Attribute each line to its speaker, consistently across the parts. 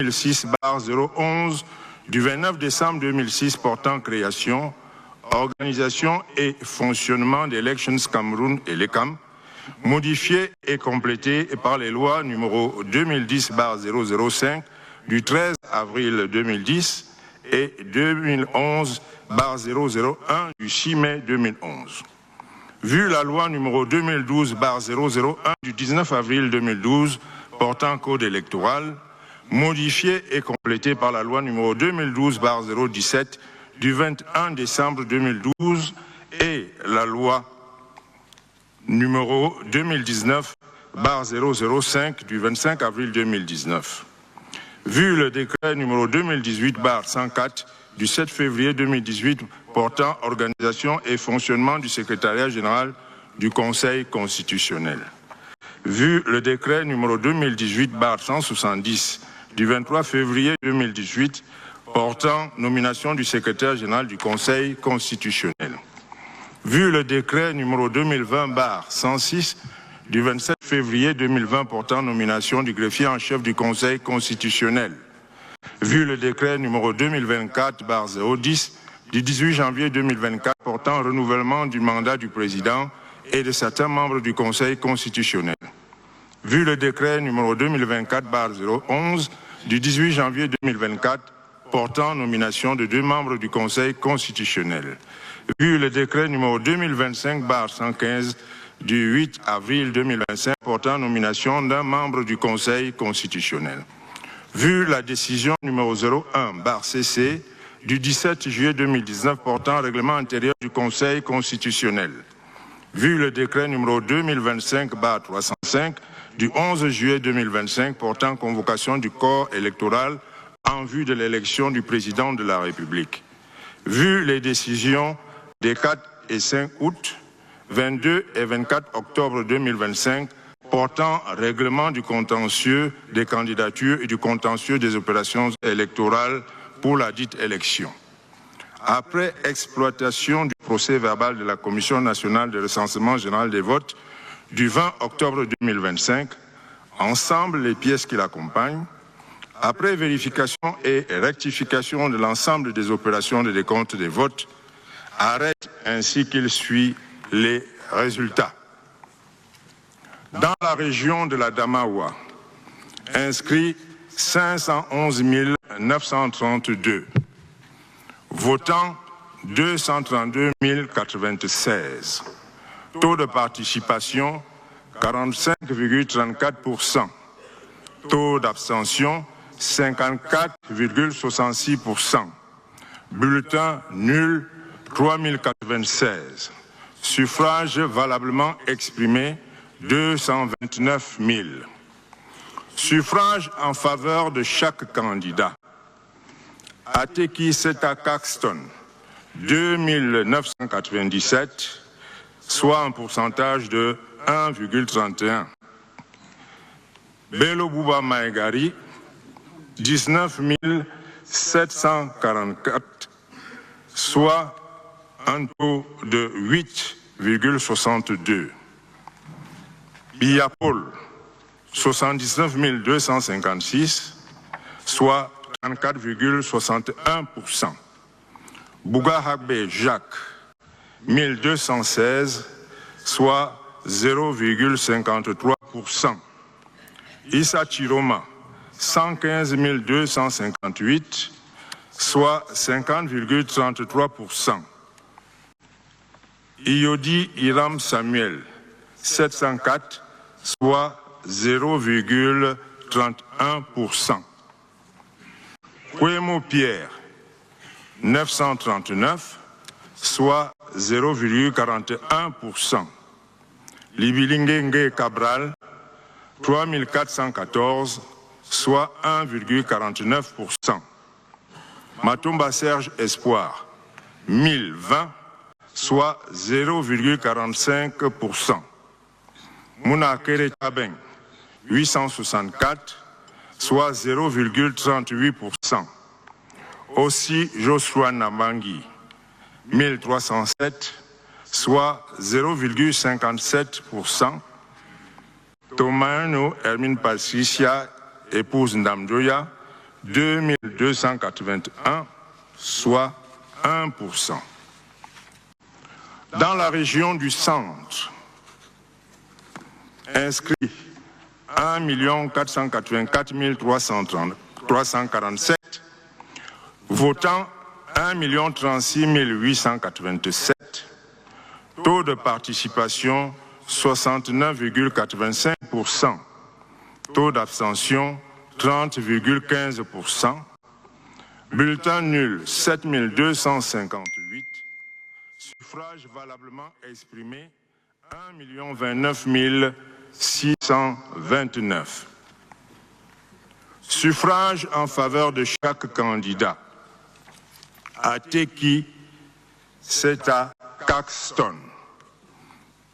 Speaker 1: 2006/011 du 29 décembre 2006 portant création, organisation et fonctionnement d'Elections Cameroun et l'ECAM, modifié et complété par les lois numéro 2010/005 du 13 avril 2010 et 2011/001 du 6 mai 2011. Vu la loi numéro 2012/001 du 19 avril 2012 portant code électoral, modifié et complété par la loi numéro 2012/017 du 21 décembre 2012 et la loi numéro 2019/005 du 25 avril 2019. Vu le décret numéro 2018/104 du 7 février 2018 portant organisation et fonctionnement du secrétariat général du Conseil constitutionnel. Vu le décret numéro 2018/170 du 23 février 2018 portant nomination du secrétaire général du Conseil constitutionnel. Vu le décret numéro 2020/106 du 27 février 2020 portant nomination du greffier en chef du Conseil constitutionnel. Vu le décret numéro 2024/010 du 18 janvier 2024 portant renouvellement du mandat du président et de certains membres du Conseil constitutionnel. Vu le décret numéro 2024/011 du 18 janvier 2024 portant nomination de 2 membres du Conseil constitutionnel. Vu le décret numéro 2025/115 du 8 avril 2025 portant nomination d'un membre du Conseil constitutionnel. Vu la décision numéro 01/CC du 17 juillet 2019 portant règlement intérieur du Conseil constitutionnel. Vu le décret numéro 2025/305 du 11 juillet 2025 portant convocation du corps électoral en vue de l'élection du président de la République. Vu les décisions des 4 et 5 août, 22 et 24 octobre 2025 portant règlement du contentieux des candidatures et du contentieux des opérations électorales pour la dite élection. Après exploitation du procès verbal de la Commission nationale de recensement général des votes du 20 octobre 2025, ensemble les pièces qui l'accompagnent, après vérification et rectification de l'ensemble des opérations de décompte des votes, arrête ainsi qu'il suit les résultats. Dans la région de la Damawa, inscrit 511 932, votant 232 096, taux de participation 45,34%, taux d'abstention 54,66%, bulletin nul 3096, suffrage valablement exprimé 229 000. Suffrage en faveur de chaque candidat. Ateki Seta Caxton, 2997, soit un pourcentage de 1,31. Bello Bouba Maegari, 19 744, soit un taux de 8,62. Biapol, 79 256, soit 34,61%. Bouga Hagbe Jacques, 1216, soit 0,53%. Issa Chiroma, 115 258, soit 50,33%. Iodi Iram Samuel, 704, soit 0,31%. Kwemo Pierre, 939, soit 0,41%. Libilingenge Cabral, 3414, soit 1,49%. Matumba Serge Espoir, 1020, soit 0,45%. Mounakere Tabeng, 864, soit 0,38%. Aussi Joshua Nabangi, 1307, soit 0,57%. Tomaino Hermine Patricia, épouse Ndamdoya, 2281, soit 1%. Dans la région du centre, inscrit 1 484 347, votant 1 036 887, taux de participation 69,85%, taux d'abstention 30,15%, bulletin nul 7258, suffrages valablement exprimés 1 029 629. Suffrage en faveur de chaque candidat. Ateki Seta Caxton,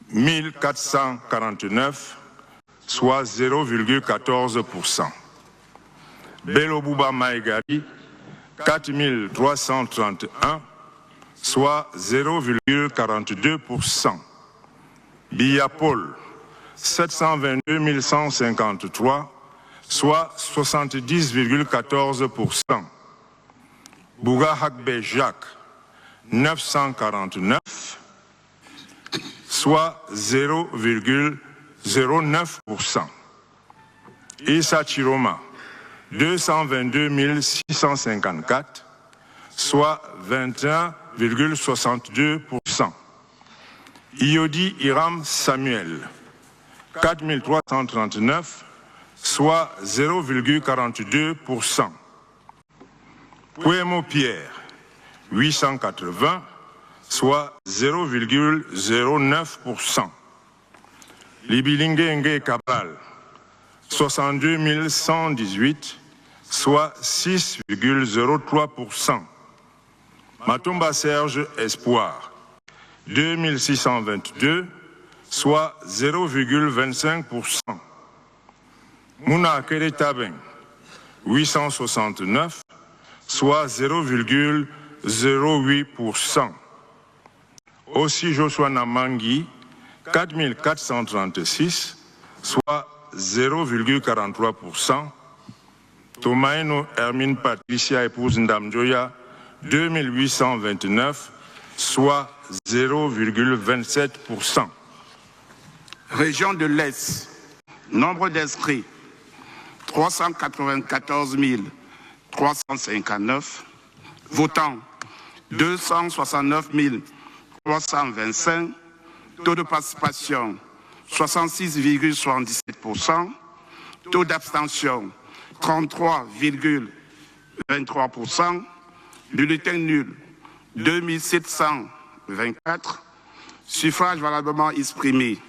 Speaker 1: 1449, soit 0,14%. Belobouba Maïgari, 4331, soit 0,42%. Biapol, 722 153, soit 70,14%. Bouga Hakbe Jacques, 949, soit 0,09%. Issa Chiroma, 222 654, soit 21,62%. Iodi Iram Samuel, 4339, soit 0,42%. Pouemo Pierre, 880, soit 0,09%. Libilingue Kabal, 62 118, soit 6,03%. Matumba Serge Espoir, 2622, soit 0,25%. Mouna Keretaben, 869, soit 0,08%. Aussi Joshua Namangi, 4436, soit 0,43%. Tomaino Hermine Patricia épouse Ndamjoya, 2829, soit 0,27%.
Speaker 2: Région de l'Est, nombre d'inscrits 394 359, votants 269 325, taux de participation 66,77%, taux d'abstention 33,23%, bulletin nul 2724, suffrages valablement exprimés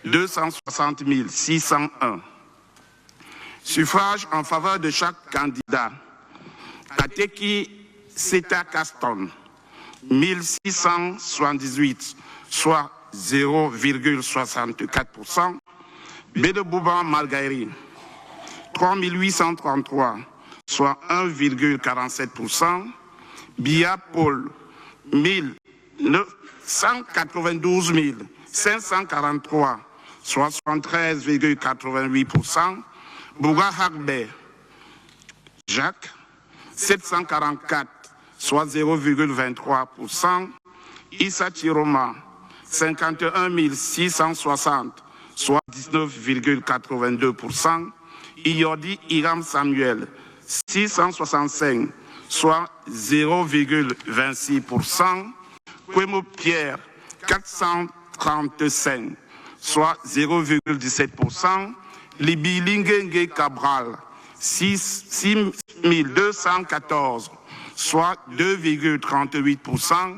Speaker 2: 260 601. Suffrage en faveur de chaque candidat. Ateki Seta Caston, 1678, soit 0,64%. Bedebouban Malgairi, 3833, soit 1,47%. Bia Paul, 192 543, soit 73,88%. Bouga Hakbe Jacques, 744, soit 0,23%. Issa Chiroma, 51 660, soit 19,82%. Iodi Iram Samuel, 665, soit 0,26%. Kwemo Pierre, 435, soit 0,17%. Libilingue Cabral, 6214, soit 2,38%.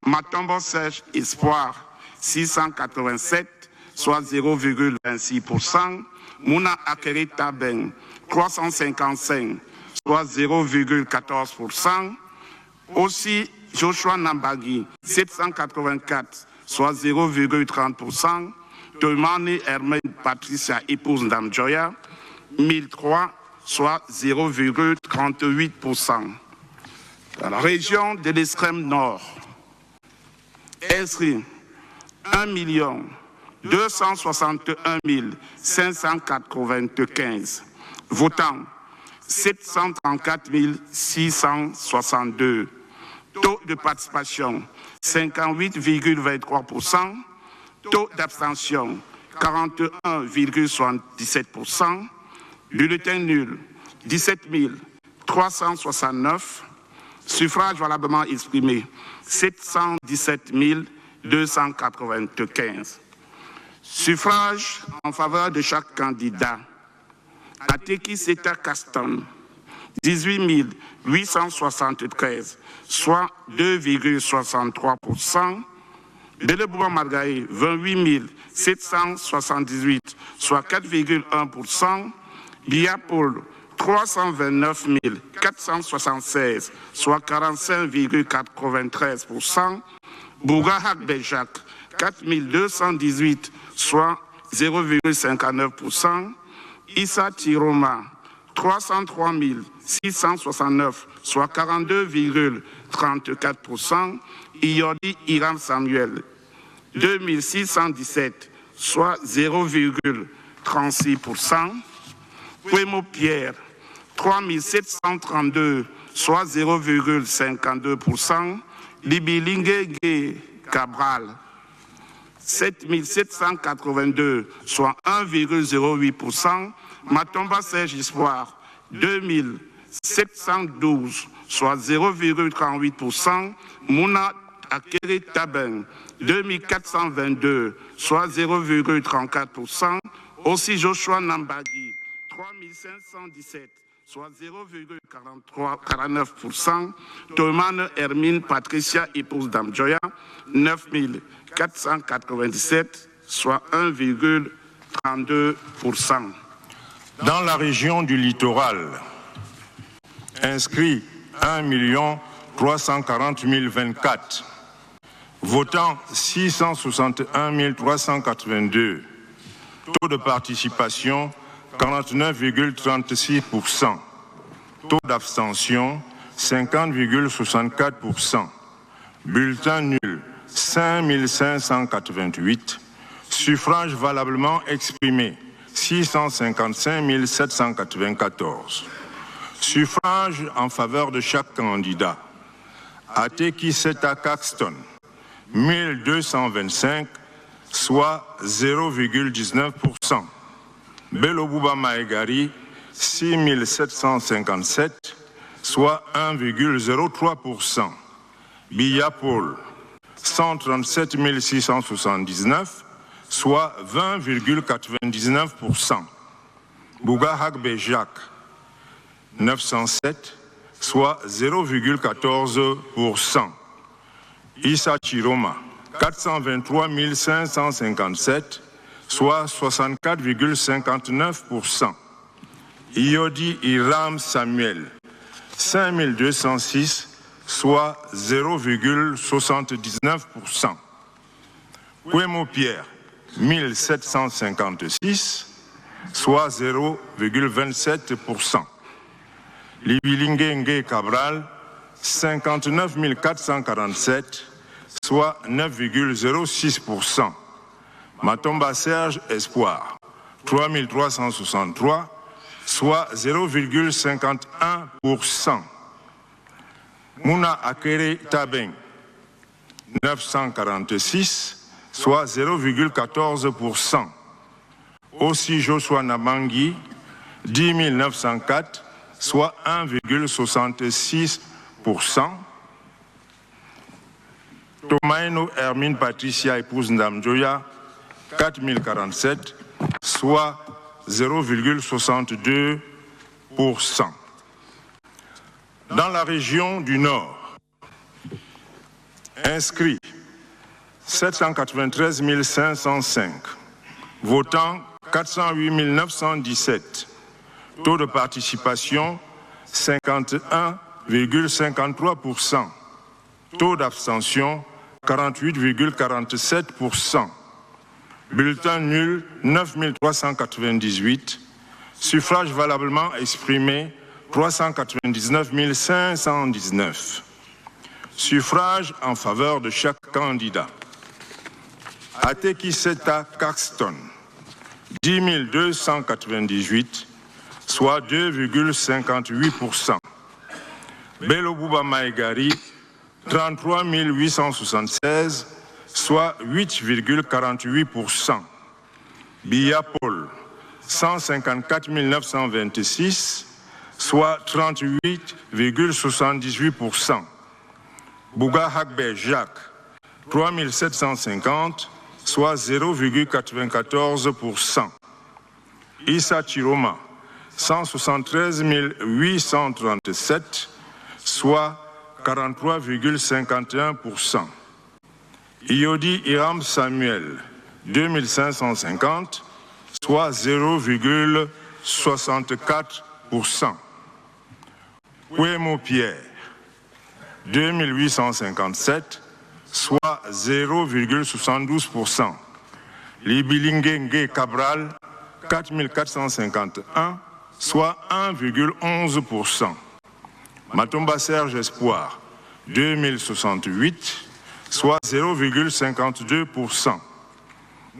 Speaker 2: Matombo Sèche Espoir, 687, soit 0,26%. Mouna Akere Taben, 355, soit 0,14%. Aussi Joshua Nambagi, 784, soit 0,30%. Tomane Hermine Patricia épouse Ndamjoya, 1003, soit 0,38%. Dans la région de l'extrême nord, inscrit 1 261 595, votants 734 662. Taux de participation, 58,23%. Taux d'abstention, 41,77%. Bulletin nul, 17 369. Suffrages valablement exprimés, 717 295. Suffrages en faveur de chaque candidat. Ateki Seta Kaston, 18 873, soit 2,63%. Belebouba Margaï, 28 778, soit 4,1%. Biapol, 329 476, soit 45,93%. Bougahak Béjac, 4 218, soit 0,59%. Issa Tiroma, 303 669, soit 42,34%. Iordi Iram Samuel, 2617, soit 0,36%. Puemo Pierre, 3732, soit 0,52%. Libilingue Cabral, 7782, soit 1,08%. Matomba Serge Espoir, 2712, soit 0,38%. Mouna Akere Taben, 2422, soit 0,34%. Aussi Joshua Nambagi, 3517, soit 0,49%. Tomane Hermine Patricia, épouse d'Amjoya, 9497, soit 1,32%.
Speaker 1: Dans la région du littoral, inscrit 1 340 024, votant 661 382, taux de participation 49,36%, taux d'abstention 50,64%, bulletin nul 5588, suffrages valablement exprimés 655 794. Suffrages en faveur de chaque candidat. Ateki Seta Caxton, 1225, soit 0,19%. Belobouba Maegari, 6757, soit 1,03%. Biyapol, 137 679, soit 20,99%. Bougahak Béjac, 907, soit 0,14%. Issa Chiroma, 423 557, soit 64,59%. Iodi Iram Samuel, 5206, soit 0,79%. Puemo Pierre, 1756, soit 0,27%. Libilingue Cabral, 59 447, soit 9,06%. Matomba Serge Espoir, 3363, soit 0,51%. Mouna Akere Taben, 946, soit 0,14%. Aussi Joshua Nabangi, 10 904, soit 1,66%. Tomaino Hermine Patricia, épouse Ndamjoya, 4047, soit 0,62%. Dans la région du Nord, inscrits 793 505, votants 408 917, taux de participation 51,53%, taux d'abstention 48,47%, bulletin nul 9 398, suffrages valablement exprimés 399 519. Suffrages en faveur de chaque candidat. Ateki Seta Caxton, 10 298, soit 2,58%. Bello Bouba Maïgari, 33 876, soit 8,48%. Biya Paul, 154 926, soit 38,78%. Bouga Hagbe Jacques, 3 750, soit 0,94%. Issa Chiroma, 173 837, soit 43,51%. Iodi Iram Samuel, 2550, soit 0,64%. Ouemo Pierre, 2857, soit 0,72%. Libilingenge Cabral, 4451, soit 1,11%. Matomba Serge Espoir, 2068, soit 0,52%.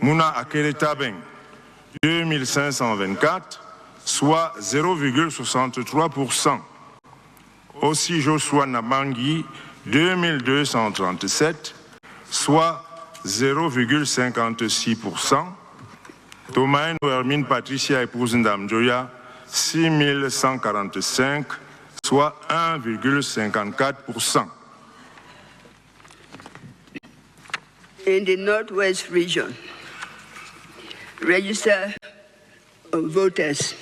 Speaker 1: Mouna Akeretabeng, 2524, soit 0,63%. Aussi Joshua Nabangi, 2237, soit 0,56%. Thomas Hermine Patricia épouse Ndamjoya, 6145, soit 1,54%.
Speaker 3: In the Northwest region, register of voters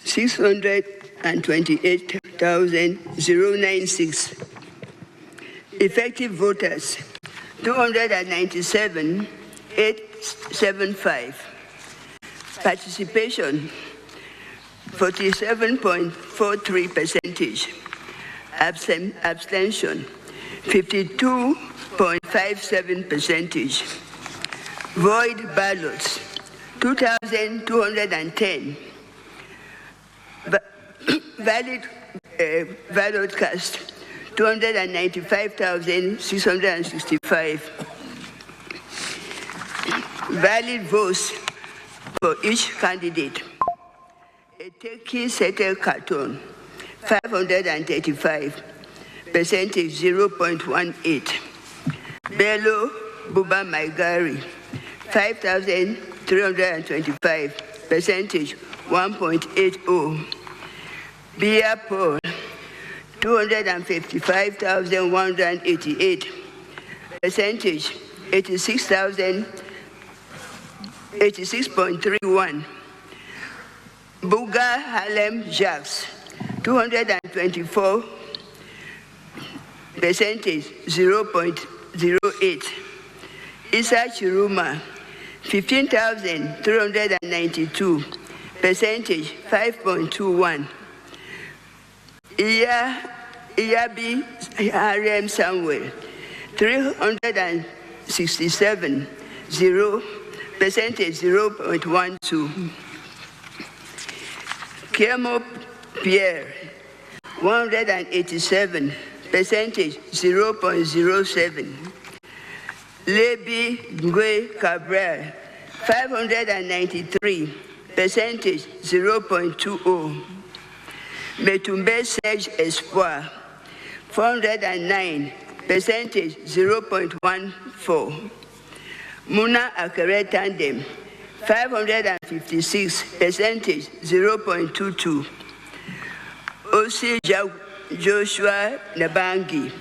Speaker 3: 628,096. Effective voters 297,875. Participation 47.43%. Abstention 52.57%. Void ballots 2,210. Valid ballot cast 295,665. Valid votes for each candidate. A Turkey settled carton 535, percentage 0.18. Bello Bouba Maïgari 5,325, percentage 1.80. Biya Paul 255,188, percentage 86.31. Bouga Halem Jacques 224, percentage 0.08. Issa Chiruma 15,392, percentage 5.21. Iyabi Harem Samuel 367, 0, percentage 0.12. Kemo Pierre 187, percentage 0.07. Lebi Ngwe Cabral 593, percentage 0.20. Metumbe Serge Espoir 409, percentage 0.14. Muna Akere Tandem 556, percentage 0.22. Osi Joshua Nabangi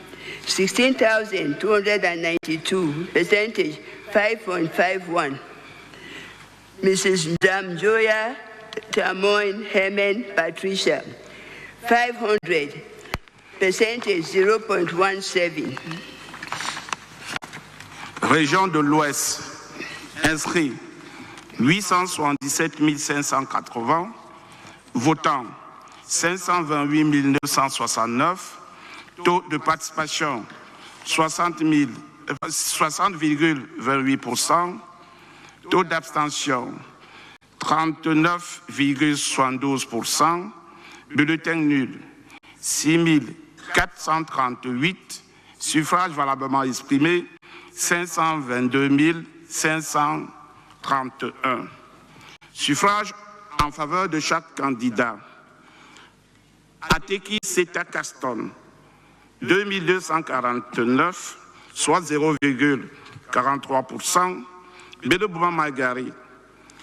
Speaker 3: 16,292, percentage 5.51. Mrs. Ndamjoya Tamoin Hemen Patricia 500, percentage 0.17.
Speaker 2: Région de l'Ouest, inscrit 877 580, votants 528 969, taux de participation 60,28%, taux d'abstention 39,72%, bulletin nul 6 438, suffrages valablement exprimés 522 531. Suffrages en faveur de chaque candidat. Ateki Seta Caston, 2249, soit 0,43%. Bédebouba Magari,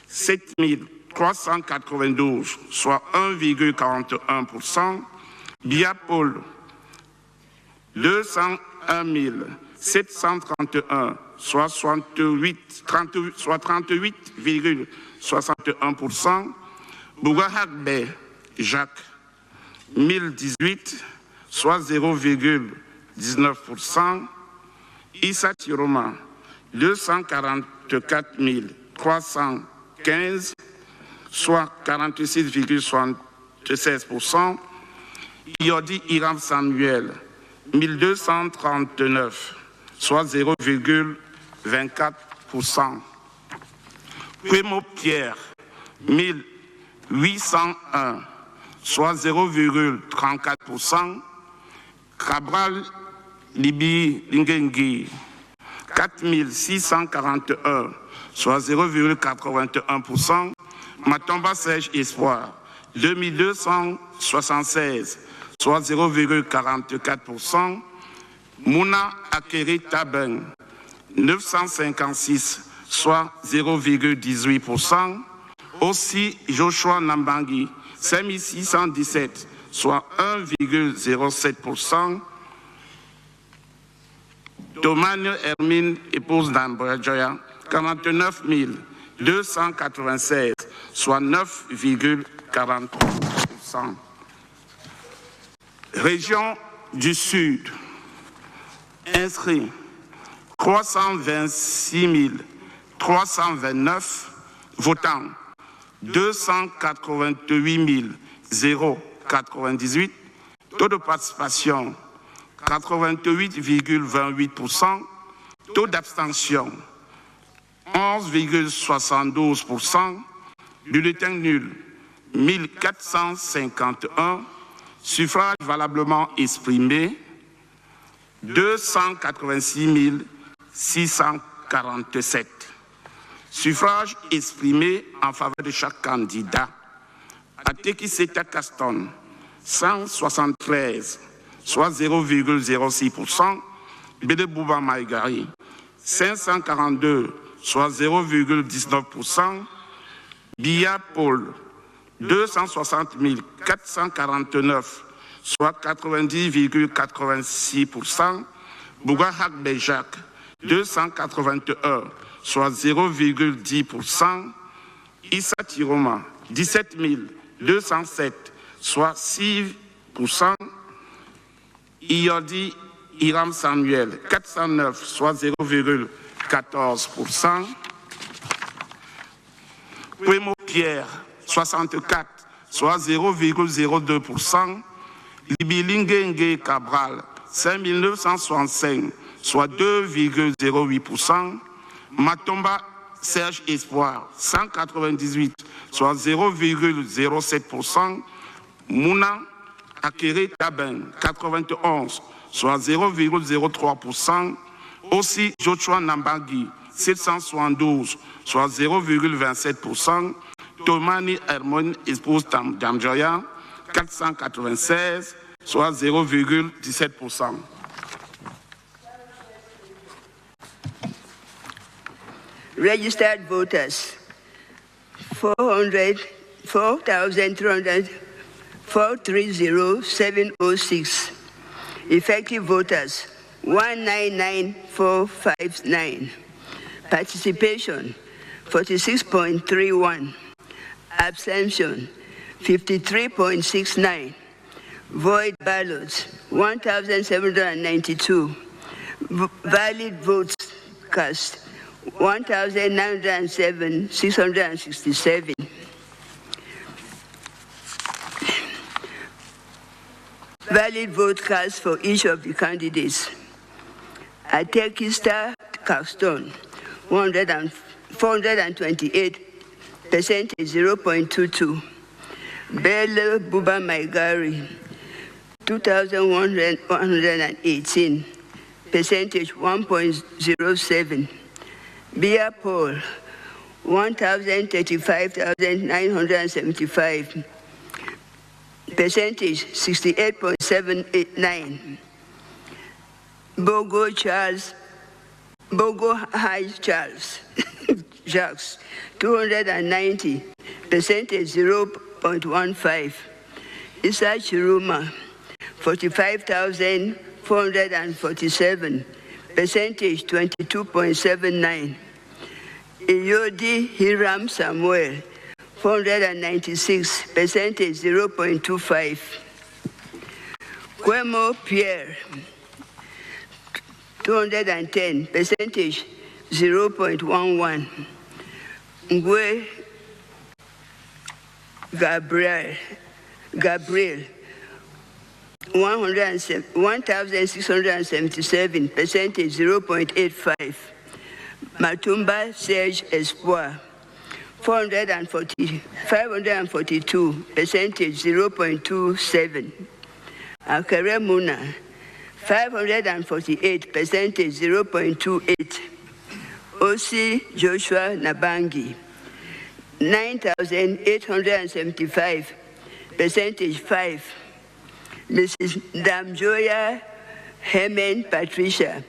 Speaker 2: 7392, soit 1,41%. Biapol, 201 731, soit 38,61%. Bougahakbe Jacques, 1018, soit 0,19%. Issa Tiroma, 244 315, soit 46,76%. Iodi Iram Samuel, 1239, soit 0,24%. Puemo Pierre, 1801, soit 0,34%. Cabral Libi Lingengi, 4641, soit 0,81%. Matomba Serge Espoir, 2276, soit 0,44%. Mouna Akeri Taben, 956, soit 0,18%. Aussi Joshua Nambangi, 5617, soit 1,07%. Tomane Hermine, épouse d'Ambrajoya, 49 296, soit 9,43%. Région du Sud, inscrit 326 329 votants, 288 098, taux de participation 88,28%, taux d'abstention 11,72%, bulletin nul 1451, suffrage valablement exprimé 286 647. Suffrage exprimé en faveur de chaque candidat. Ateki Seta Caston, 173, soit 0,06%. Bédebouba Maïgari, 542, soit 0,19%. Bia Paul, 260 449, soit 90,86%. Bougahak Béjac, 281, soit 0,10%. Issa Tiroma, 17 207, soit 6%. Iodi Iram Samuel, 409, soit 0,14%. Puemo Pierre, 64, soit 0,02%. Libilingenge Cabral, 5965, soit 2,08%. Matomba Serge Espoir, 198, soit 0,07%. Mouna Akere Taben, 91, soit 0,03%. Aussi Joshua Nambagi, 772, soit 0,27%. Tomani Hermon, épouse Damjoya, 496, soit 0,17%.
Speaker 3: Registered voters, 430,706. Effective voters, 199,459. Participation, 46.31. Abstention, 53.69. Void ballots, 1,792. Valid votes cast, 1,907,667. Valid vote cast for each of the candidates. Ateki Seta Caston, 428, percentage 0.22. Bédebouba Maigari, 2,118, percentage 1.07. Bia Paul, 1,035,975. Percentage 68.789. Bogo High Charles, Jacques, 290, percentage 0.15. Issa Chiruma, 45,447, percentage 22.79. Iyodi Hiram Samuel, 496, percentage 0.25. Kwemo Pierre, 210, percentage 0.11. Ngwe Gabriel, 1,677, percentage 0.85. Matumba Serge Espoir, 542, percentage 0.27. Akere Muna, 548, percentage 0.28. Osi Joshua Nabangi, 9,875, percentage 5. Mrs. Damjoya Hemen Patricia,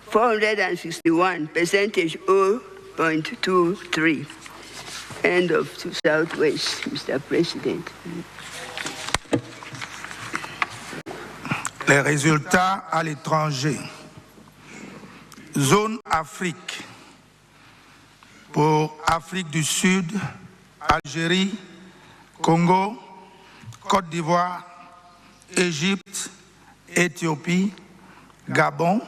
Speaker 3: 461, percentage 0.23. End of Southwest, Mr. President.
Speaker 4: Les résultats à l'étranger. Zone Afrique. Pour Afrique du Sud, Algérie, Congo, Côte d'Ivoire, Égypte, Éthiopie, Gabon,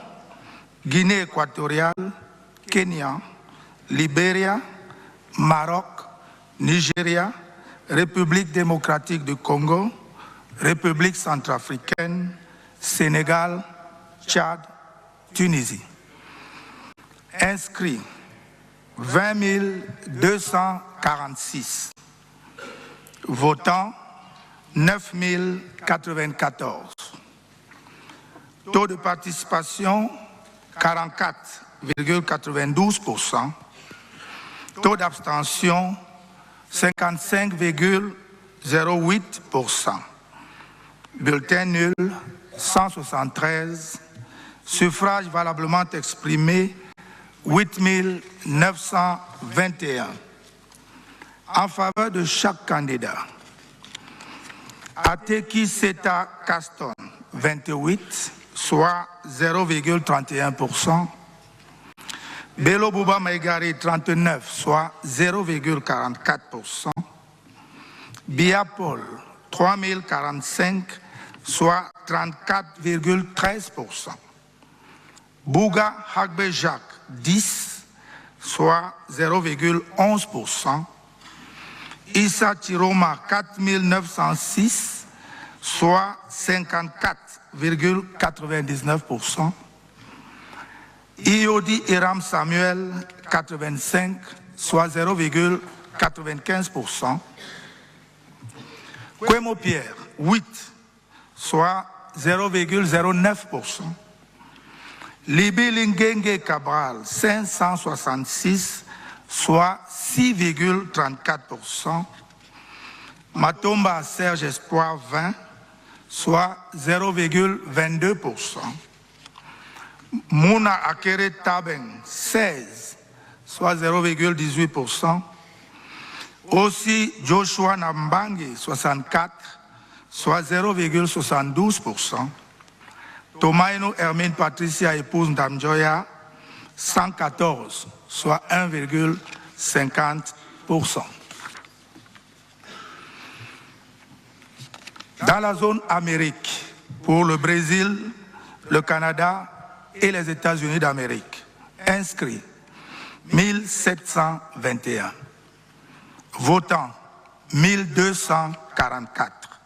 Speaker 4: Guinée équatoriale, Kenya, Libéria, Maroc, Nigeria, République démocratique du Congo, République centrafricaine, Sénégal, Tchad, Tunisie. Inscrits 20 246. Votants 9 094. Taux de participation 44,92%. Taux d'abstention 55,08%. Bulletin nul 173. Suffrage valablement exprimé 8 921. En faveur de chaque candidat. Ateki Seta Caston 28, soit 0,31%. Bello Bouba Maïgari 39, soit 0,44%. Biapol 3045, soit 34,13%. Bouga Hagbe Jacques 10, soit 0,11%. Issa Chiroma 4906, soit 54,99%. Iyodi Hiram Samuel 85, soit 0,95%. Kwemo Pierre 8, soit 0,09%. Libi Lingenge Cabral 566, soit 6,34%. Matomba Serge Espoir 20, soit 0,22%. Mouna Akere Tabeng 16, soit 0,18%. Aussi Joshua Nambangi 64, soit 0,72%. Tomaino Hermine Patricia épouse Ndamjoya 114, soit 1,50%. Dans la zone Amérique, pour le Brésil, le Canada et les États-Unis d'Amérique, inscrits 1721. Votants 1244.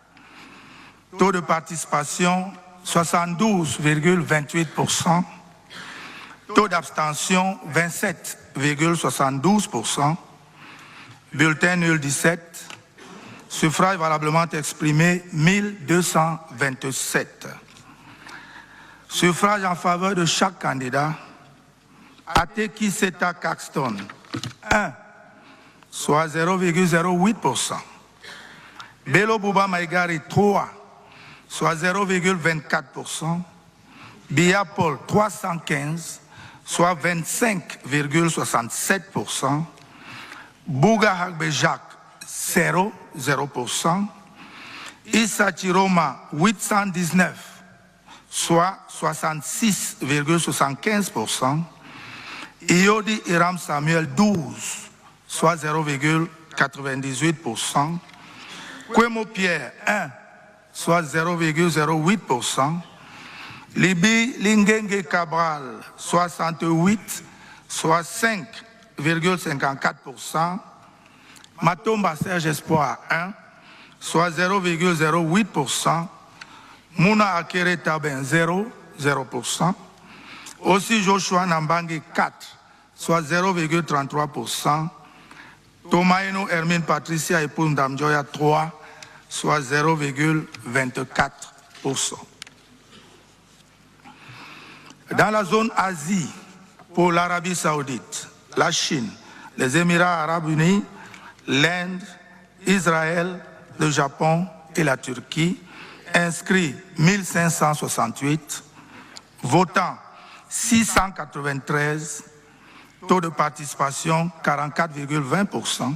Speaker 4: Taux de participation 72,28%. Taux d'abstention 27,72%. Bulletin nul 17. Suffrage valablement exprimé 1227. Suffrage en faveur de chaque candidat. Ateki Seta Caxton 1, soit 0,08%. Bello Bouba Maïgari 3, soit 0,24%. Bia Paul 315, soit 25,67%. Bouga Hagbe Jacques 0%. Issa Chiroma 819, soit 66,75%. Iodi Iram Samuel 12, soit 0,98%. Kwemo Pierre 1, soit 0,08%. Libi Lingenge Cabral 68, soit 5,54%. Matomba Serge Espoir 1, soit 0,08%. Mouna Akere Taben 0%. Aussi Joshua Nambangi 4, soit 0,33%. Tomaino Hermine Patricia et Pundam Joya 3, soit 0,24%. Dans la zone Asie, pour l'Arabie Saoudite, la Chine, les Émirats Arabes Unis, l'Inde, Israël, le Japon et la Turquie, inscrits 1568, votants 693, taux de participation 44,20%,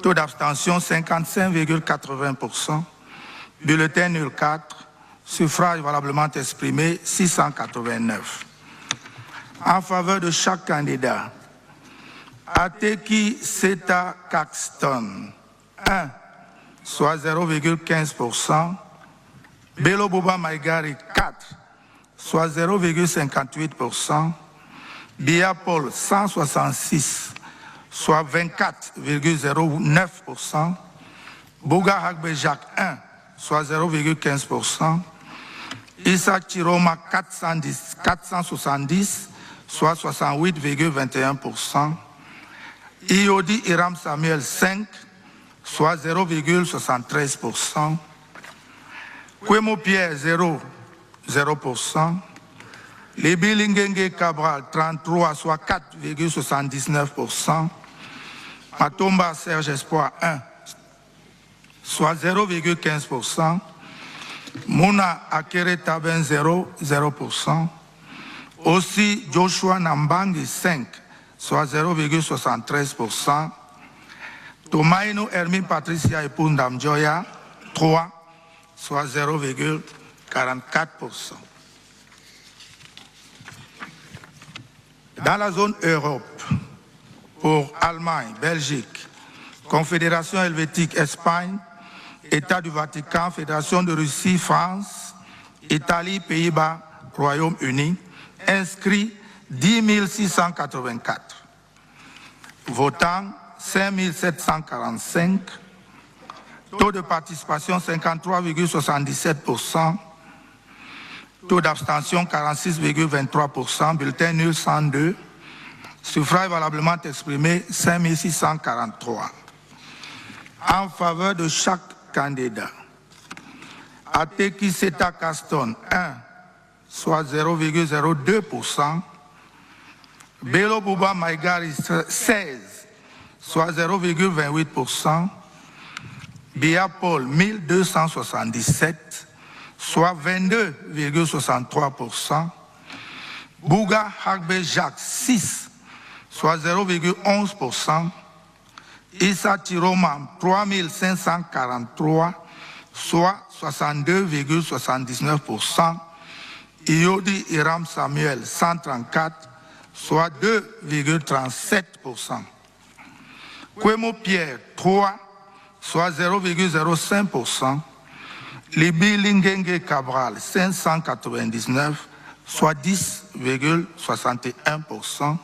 Speaker 4: taux d'abstention 55,80%, bulletin nul 4, suffrage valablement exprimé 689. En faveur de chaque candidat, Ateki Seta Caxton 1, soit 0,15%. Bello Bouba Maïgari 4, soit 0,58%. Bia Paul 166, soit 24,09%. Bouga Hagbe Jacques 1, soit 0,15%. Issa Chiroma 470, soit 68,21%. Iodi Iram Samuel 5, soit 0,73%. Kwemo Pierre 0%. Libi Lingenge Cabral 33, soit 4,79%. Matomba Serge Espoir 1, soit 0,15%. Mouna Akere Taben 0%. Aussi Joshua Nambangi 5, soit 0,73%. Tomaino Hermine Patricia et Pundam Joya 3, soit 0,44%. Dans la zone Europe, pour Allemagne, Belgique, Confédération helvétique, Espagne, État du Vatican, Fédération de Russie, France, Italie, Pays-Bas, Royaume-Uni, inscrits 10 684. Votants 5 745. Taux de participation 53,77%. Taux d'abstention 46,23%. Bulletin nul 102. Suffrage valablement exprimé 5 643. En faveur de chaque candidat, Ateki Seta Caston 1, soit 0,02%. Bello Bouba Maïgari 16, soit 0,28%. Bia Paul 1277, soit 22,63%. Bouga Hagbe Jacques 6, soit 0,11%. Issa Chiroma 3543, soit 62,79%. Iodi Iram Samuel 134, soit 2,37%. Kwemo Pierre 3, soit 0,05%. Libi Lingenge Cabral 599, soit 10,61%.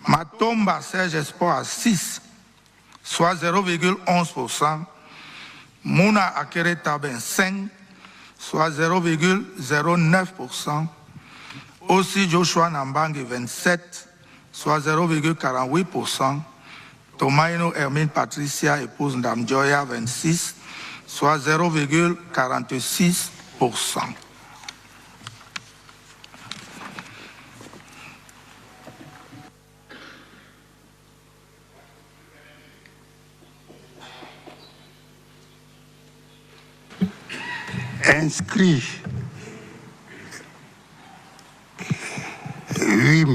Speaker 4: Matomba Serge Espoir 6, soit 0,11%. Mouna Akere Taben 5, soit 0,09%. Aussi Joshua Nambangi 27, soit 0,48%. Tomaino Hermine Patricia, épouse Ndamjoya 26, soit 0,46%.
Speaker 5: inscrit 8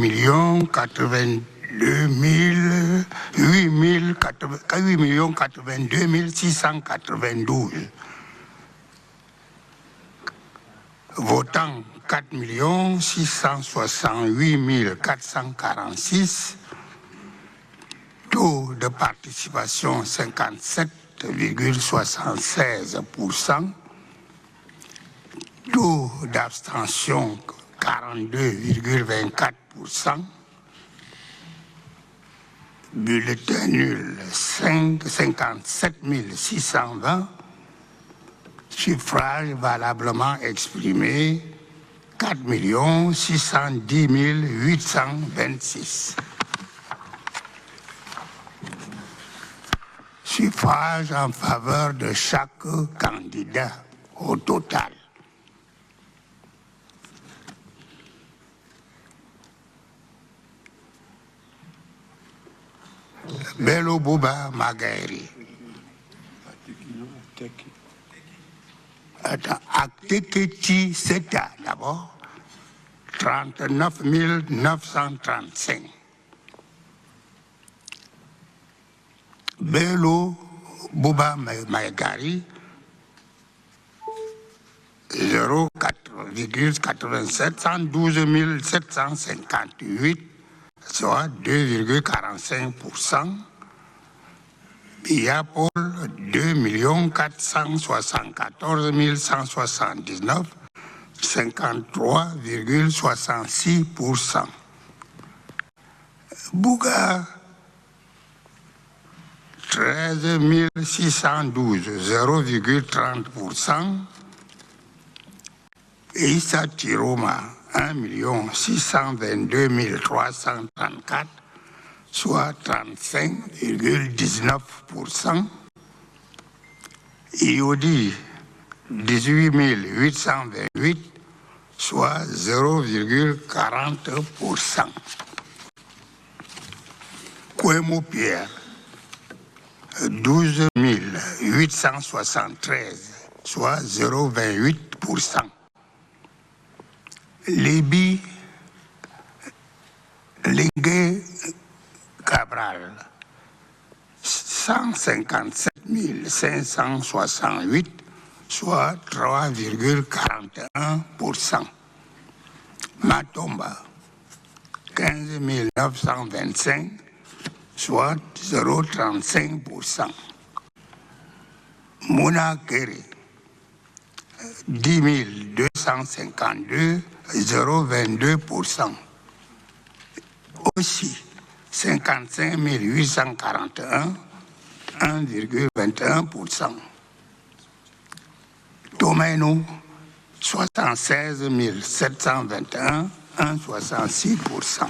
Speaker 5: 82 692. Votants 4 668 446. Taux de participation 57,76%. Taux d'abstention 42,24%. Bulletin nul 57 620. Suffrages valablement exprimés 4 610 826. Suffrages en faveur de chaque candidat au total. Bello Bouba Magairi. Ateketi Seta d'abord, 39 935. Bello Bouba Magairi, 0,87, 112 758, soit 2,45%. Biapol 2 474 179, 53,66%. Bouga 13 612, 0,30%. Issa Tiroma 1 622 334, soit 35,19%. Iodi 18 828, soit 0,40%. Kouemo Pierre 12 873, soit 0,28%. Lébi Lingué Cabral 157 568, soit 3,41%. Matomba 15 925, soit 0,35%. Mouna Kéré 10 252, 0,22%. Aussi 55 841, 1,21%. Tomaino 76 721, 1,66%.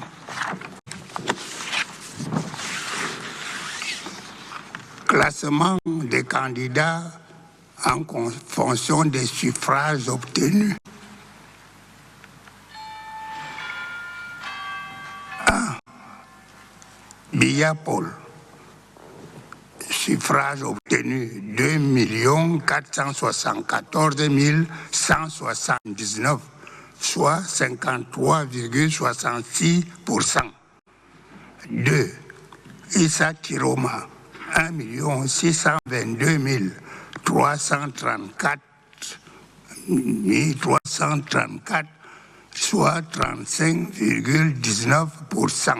Speaker 5: Classement des candidats en fonction des suffrages obtenus. 1. Biapol. Suffrages obtenus 2 474 179, soit 53,66%. 2. Issa Tiroma 1 622 334, soit 35,19%.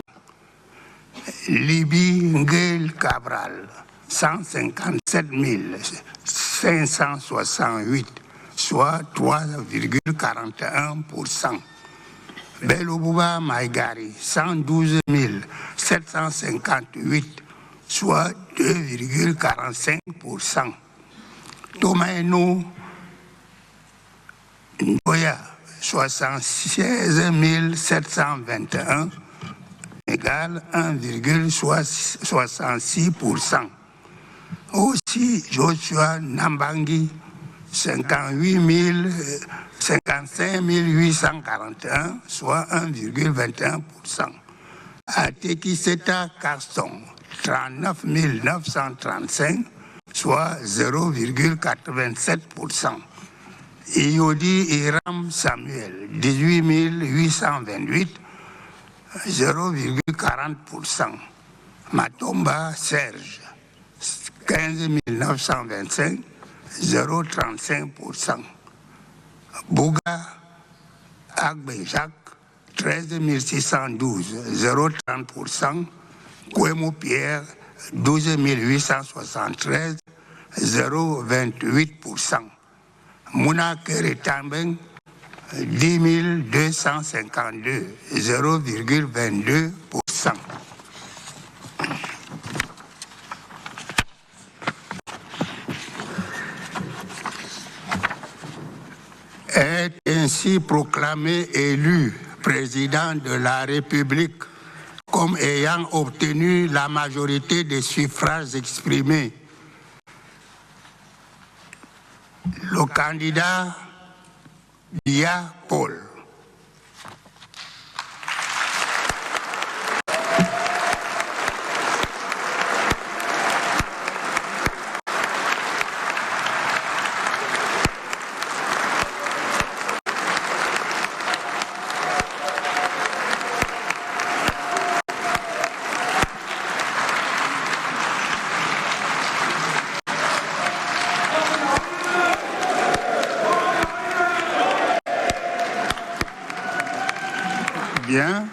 Speaker 5: Libi Ngel Cabral 157 568, soit 3,41%. Bello Bouba Maigari 112 758, soit 2,45%. Tomaino Ndoya 76 721, égale 1,66%. Aussi Joshua Nambangi 55 841, soit 1,21%. Atekiseta Carston 39 935, soit 0,87%. Iodi Iram Samuel, 18 828, 0,40%. Matomba Serge, 15 925, 0,35%. Bouga Agbe Jacques, 13 612, 0,30%. Kouemou Pierre, 12 873, 0,28%. Mouna Kere Tambeng, 10 252, 0,22%. Est ainsi proclamé élu président de la République comme ayant obtenu la majorité des suffrages exprimés. Le candidat Dia Paul. Bien.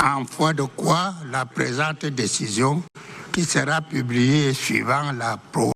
Speaker 5: En foi de quoi la présente décision, qui sera publiée suivant la